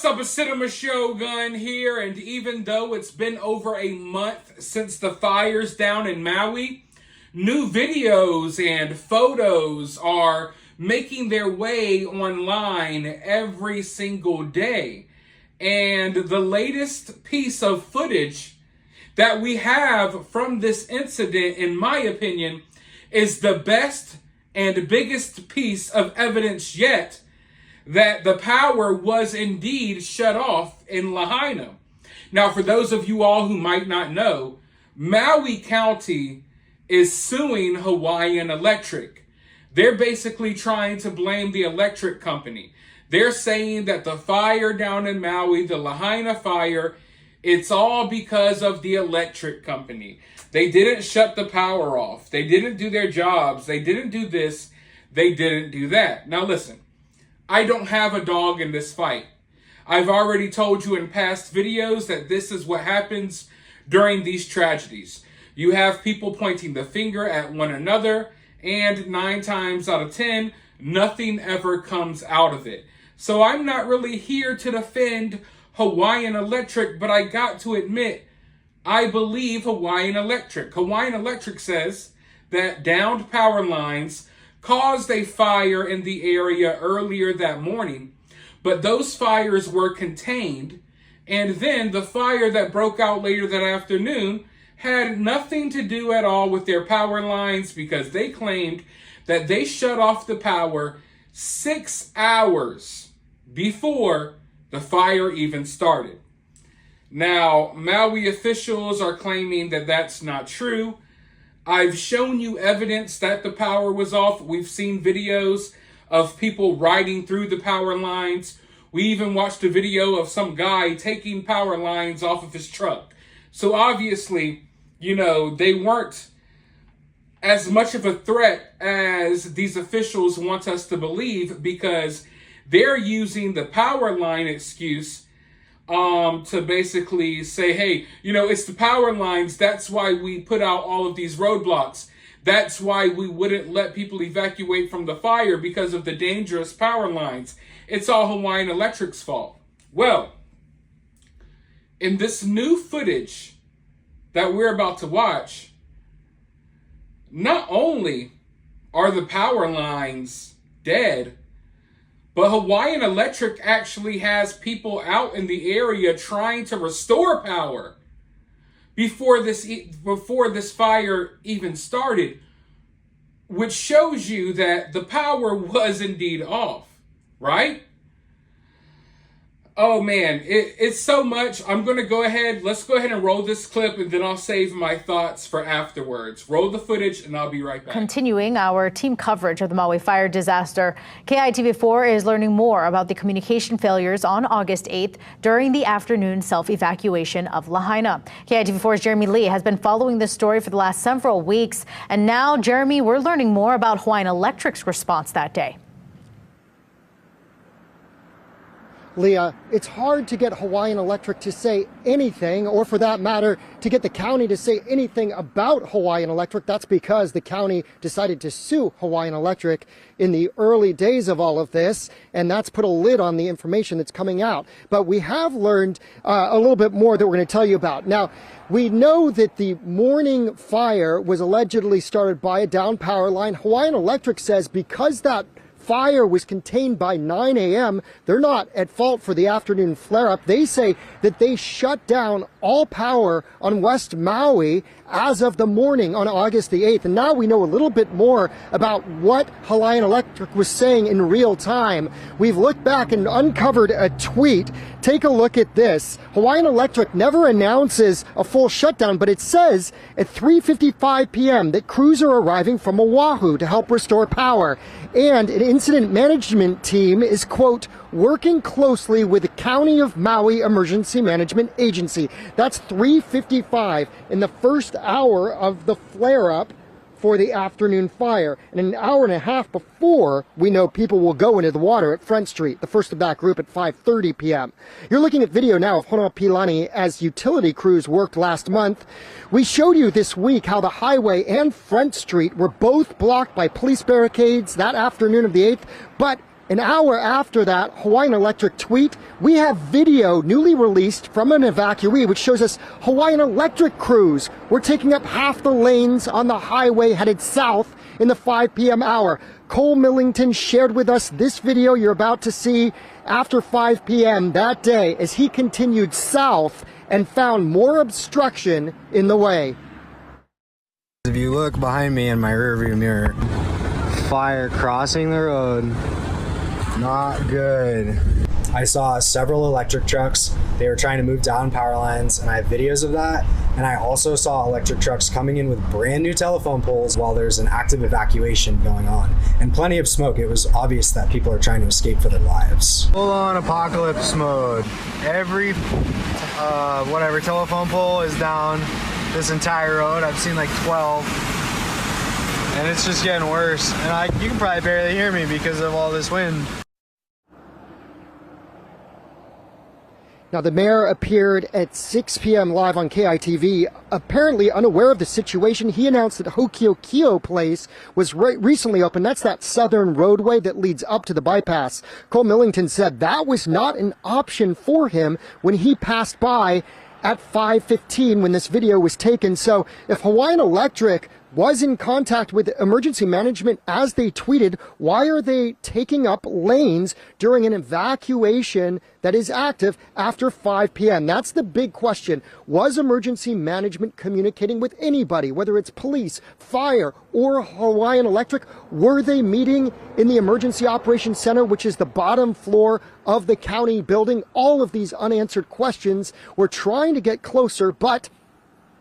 up, a Cinema Shogun here, and even though it's been over a month since the fires down in Maui, new videos and photos are making their way online every single day. And the latest piece of footage that we have from this incident, in my opinion, is the best and biggest piece of evidence yet that the power was indeed shut off in Lahaina. Now, for those of you all who might not know, Maui County is suing Hawaiian Electric. They're basically trying to blame the electric company. They're saying that the fire down in Maui, the Lahaina fire, it's all because of the electric company. They didn't shut the power off. They didn't do their jobs. They didn't do this. They didn't do that. Now listen, I don't have a dog in this fight. I've already told you in past videos that this is what happens during these tragedies. You have people pointing the finger at one another, and 9 times out of 10, nothing ever comes out of it. So I'm not really here to defend Hawaiian Electric, but I got to admit, I believe Hawaiian Electric. Hawaiian Electric says that downed power lines caused a fire in the area earlier that morning, but those fires were contained, and then the fire that broke out later that afternoon had nothing to do at all with their power lines, because they claimed that they shut off the power 6 hours before the fire even started. Now, Maui officials are claiming that that's not true. I've shown you evidence that the power was off. We've seen videos of people riding through the power lines. We even watched a video of some guy taking power lines off of his truck. So obviously, you know, they weren't as much of a threat as these officials want us to believe, because they're using the power line excuse to basically say, hey, you know, it's the power lines. That's why we put out all of these roadblocks. That's why we wouldn't let people evacuate from the fire, because of the dangerous power lines. It's all Hawaiian Electric's fault. Well, in this new footage that we're about to watch, not only are the power lines dead, but Hawaiian Electric actually has people out in the area trying to restore power before this fire even started, which shows you that the power was indeed off, right? Oh man, it's so much. Let's go ahead and roll this clip, and then I'll save my thoughts for afterwards. Roll the footage and I'll be right back. Continuing our team coverage of the Maui fire disaster, KITV4 is learning more about the communication failures on August 8th during the afternoon self-evacuation of Lahaina. KITV4's Jeremy Lee has been following this story for the last several weeks. And now, Jeremy, we're learning more about Hawaiian Electric's response that day. Leah, it's hard to get Hawaiian Electric to say anything, or for that matter, to get the county to say anything about Hawaiian Electric. That's because the county decided to sue Hawaiian Electric in the early days of all of this, and that's put a lid on the information that's coming out. But we have learned a little bit more that we're going to tell you about. Now, we know that the morning fire was allegedly started by a down power line. Hawaiian Electric says because that fire was contained by 9 a.m., they're not at fault for the afternoon flare-up. They say that they shut down all power on West Maui as of the morning on August the 8th. And now we know a little bit more about what Hawaiian Electric was saying in real time. We've looked back and uncovered a tweet. Take a look at this. Hawaiian Electric never announces a full shutdown, but it says at 3:55 p.m. that crews are arriving from Oahu to help restore power. And an incident management team is, quote, working closely with the County of Maui Emergency Management Agency. That's 3:55 in the first hour of the flare-up for the afternoon fire. And an hour and a half before, we know people will go into the water at Front Street, the first of that group at 5:30 p.m. You're looking at video now of Honopilani as utility crews worked last month. We showed you this week how the highway and Front Street were both blocked by police barricades that afternoon of the 8th, but An hour after that Hawaiian Electric tweet, we have video newly released from an evacuee which shows us Hawaiian Electric crews were taking up half the lanes on the highway headed south in the 5 p.m. hour. Cole Millington shared with us this video you're about to see after 5 p.m. that day as he continued south and found more obstruction in the way. If you look behind me in my rearview mirror, fire crossing the road. Not good. I saw several electric trucks. They were trying to move down power lines, and I have videos of that. And I also saw electric trucks coming in with brand new telephone poles while there's an active evacuation going on. And plenty of smoke. It was obvious that people are trying to escape for their lives. Full on apocalypse mode. Every, whatever, telephone pole is down this entire road. I've seen like 12. And it's just getting worse. And you can probably barely hear me because of all this wind. Now, the mayor appeared at 6 p.m. live on KITV, apparently unaware of the situation. He announced that Hokiokio Place was recently opened. That's that southern roadway that leads up to the bypass. Cole Millington said that was not an option for him when he passed by at 5:15 when this video was taken. So if Hawaiian Electric was in contact with emergency management as they tweeted, why are they taking up lanes during an evacuation that is active after 5 p.m.? That's the big question. Was emergency management communicating with anybody, whether it's police, fire, or Hawaiian Electric? Were they meeting in the Emergency Operations Center, which is the bottom floor of the county building? All of these unanswered questions. We're trying to get closer, but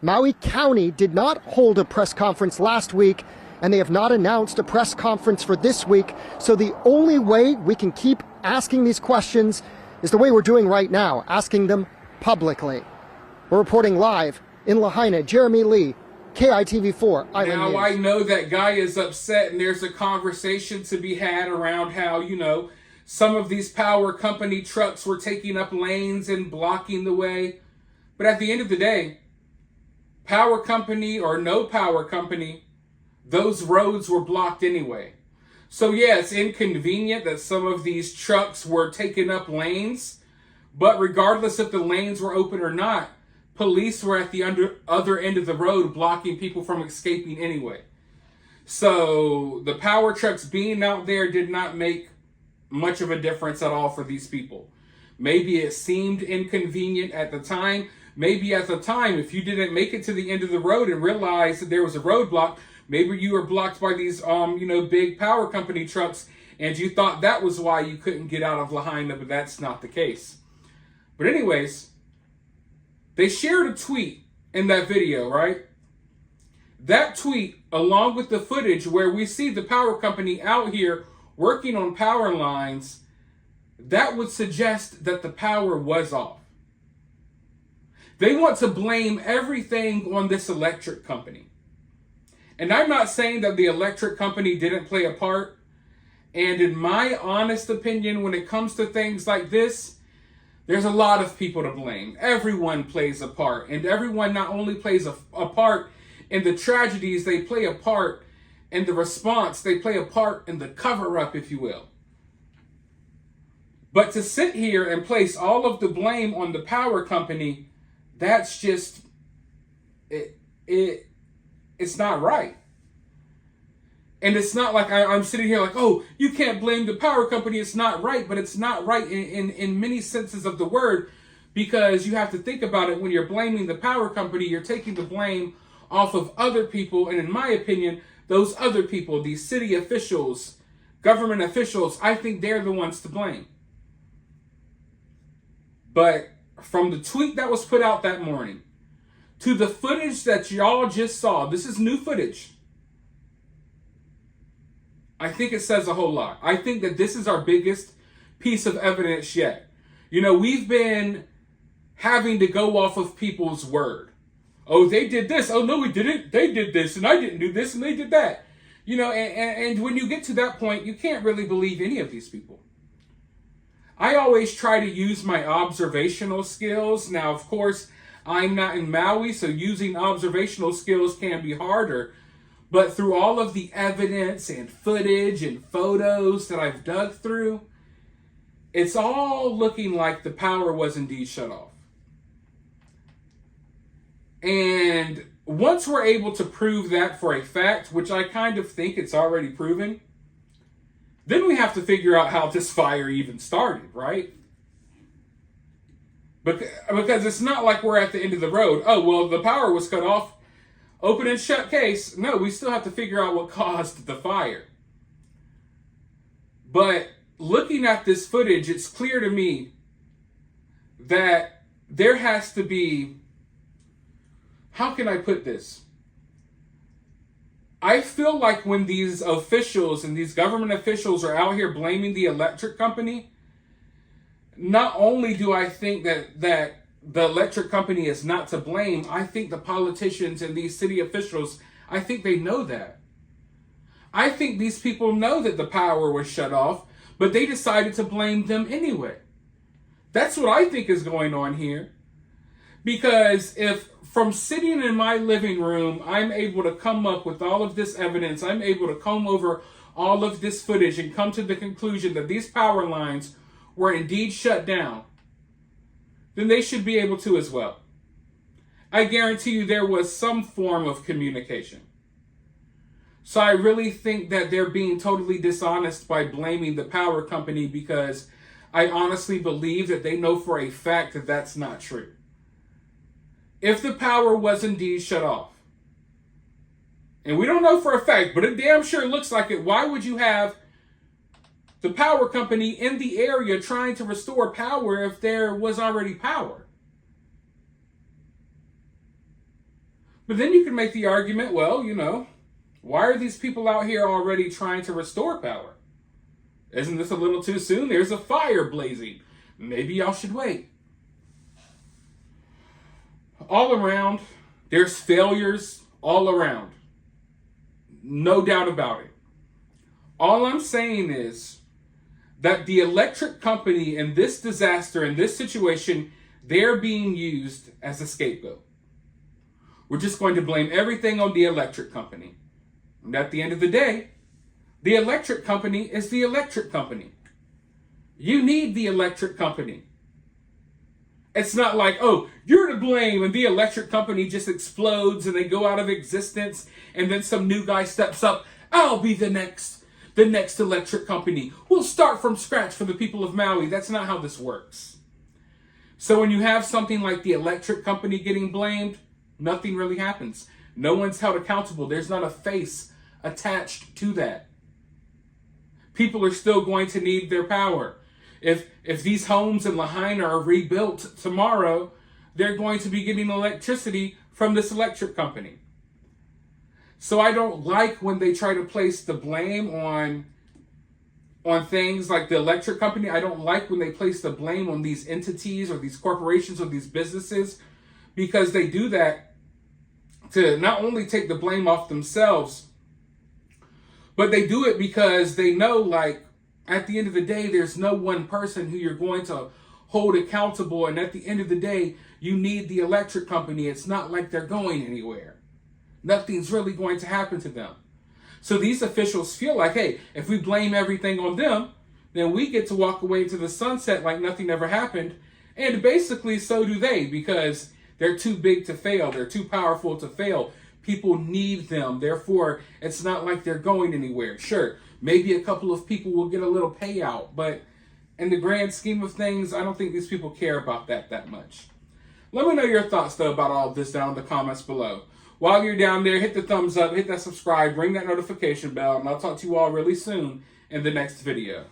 Maui County did not hold a press conference last week, and they have not announced a press conference for this week. So the only way we can keep asking these questions is the way we're doing right now, asking them publicly. We're reporting live in Lahaina. Jeremy Lee, KITV4 Island News. Now, I know that guy is upset, and there's a conversation to be had around how, some of these power company trucks were taking up lanes and blocking the way. But at the end of the day, power company or no power company, those roads were blocked anyway. So yeah, it's inconvenient that some of these trucks were taking up lanes, but regardless if the lanes were open or not, police were at the other end of the road blocking people from escaping anyway. So the power trucks being out there did not make much of a difference at all for these people. Maybe it seemed inconvenient at the time. Maybe at the time, if you didn't make it to the end of the road and realized that there was a roadblock, maybe you were blocked by these, big power company trucks, and you thought that was why you couldn't get out of Lahaina, but that's not the case. But anyways, they shared a tweet in that video, right? That tweet, along with the footage where we see the power company out here working on power lines, that would suggest that the power was off. They want to blame everything on this electric company. And I'm not saying that the electric company didn't play a part. And in my honest opinion, when it comes to things like this, there's a lot of people to blame. Everyone plays a part. And everyone not only plays a part in the tragedies, they play a part in the response. They play a part in the cover-up, if you will. But to sit here and place all of the blame on the power company, that's just, it's not right. And it's not like I'm sitting here like, oh, you can't blame the power company. It's not right, but it's not right in many senses of the word, because you have to think about it. When you're blaming the power company, you're taking the blame off of other people. And in my opinion, those other people, these city officials, government officials, I think they're the ones to blame. But from the tweet that was put out that morning to the footage that y'all just saw, this is new footage. I think it says a whole lot. I think that this is our biggest piece of evidence yet. We've been having to go off of people's word. Oh, they did this. Oh, no, we didn't. They did this, and I didn't do this, and they did that. And when you get to that point, you can't really believe any of these people. I always try to use my observational skills. Now, of course, I'm not in Maui, so using observational skills can be harder. But through all of the evidence and footage and photos that I've dug through, it's all looking like the power was indeed shut off. And once we're able to prove that for a fact, which I kind of think it's already proven, then we have to figure out how this fire even started, right? Because it's not like we're at the end of the road. Oh, well, the power was cut off. Open and shut case. No, we still have to figure out what caused the fire. But looking at this footage, it's clear to me that there has to be, how can I put this? I feel like when these officials and these government officials are out here blaming the electric company, not only do I think that the electric company is not to blame, I think the politicians and these city officials, I think they know that. I think these people know that the power was shut off, but they decided to blame them anyway. That's what I think is going on here. Because if from sitting in my living room, I'm able to come up with all of this evidence, I'm able to comb over all of this footage and come to the conclusion that these power lines were indeed shut down, then they should be able to as well. I guarantee you there was some form of communication. So I really think that they're being totally dishonest by blaming the power company, because I honestly believe that they know for a fact that that's not true. If the power was indeed shut off, and we don't know for a fact, but it damn sure looks like it, why would you have the power company in the area trying to restore power if there was already power? But then you can make the argument, well, why are these people out here already trying to restore power? Isn't this a little too soon? There's a fire blazing. Maybe y'all should wait. All around, there's failures all around. No doubt about it. All I'm saying is that the electric company in this disaster, in this situation, they're being used as a scapegoat. We're just going to blame everything on the electric company. And at the end of the day, the electric company is the electric company. You need the electric company. It's not like, oh, you're to blame, and the electric company just explodes and they go out of existence, and then some new guy steps up. I'll be the next electric company. We'll start from scratch for the people of Maui. That's not how this works. So when you have something like the electric company getting blamed, nothing really happens. No one's held accountable. There's not a face attached to that. People are still going to need their power. If these homes in Lahaina are rebuilt tomorrow, they're going to be getting electricity from this electric company. So I don't like when they try to place the blame on things like the electric company. I don't like when they place the blame on these entities or these corporations or these businesses, because they do that to not only take the blame off themselves, but they do it because they know, like, at the end of the day, there's no one person who you're going to hold accountable. And at the end of the day, you need the electric company. It's not like they're going anywhere. Nothing's really going to happen to them. So these officials feel like, hey, if we blame everything on them, then we get to walk away into the sunset like nothing ever happened. And basically, so do they, because they're too big to fail. They're too powerful to fail. People need them. Therefore, it's not like they're going anywhere. Sure, maybe a couple of people will get a little payout, but in the grand scheme of things, I don't think these people care about that much. Let me know your thoughts, though, about all of this down in the comments below. While you're down there, hit the thumbs up, hit that subscribe, ring that notification bell, and I'll talk to you all really soon in the next video.